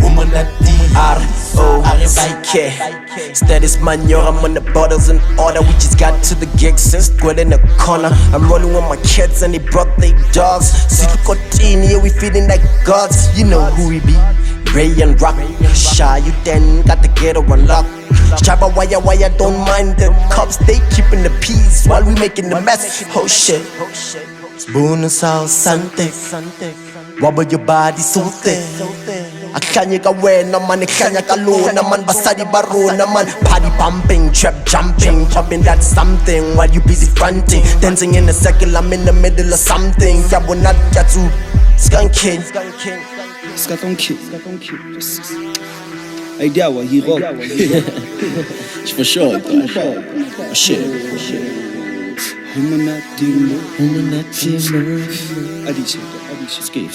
woman at D-R-O-S-I-K. Status man, yo, I'm on the bottles in order. We just got to the gig since squad in the corner. I'm rolling with my kids and they brought their dogs. See the cotini, yeah, we feeling like gods. You know who we be, Ray and Rock. Shy, you then got the ghetto unlocked. Shabba wire, don't mind the cops. They keeping the peace while we making the mess. Oh shit. Spoon South Sante. Wobble your body so thick. Akanya ka wena man, akanya ka luna man, basta di baruna man. Party pumping, trap jumping, popping that something while you busy fronting. Dancing in a circle, I'm in the middle of something. Yabo not yatu, skanking. Skatonki. Idea wa he rock. For sure, shit. Woman at Woman at Addition. Skip.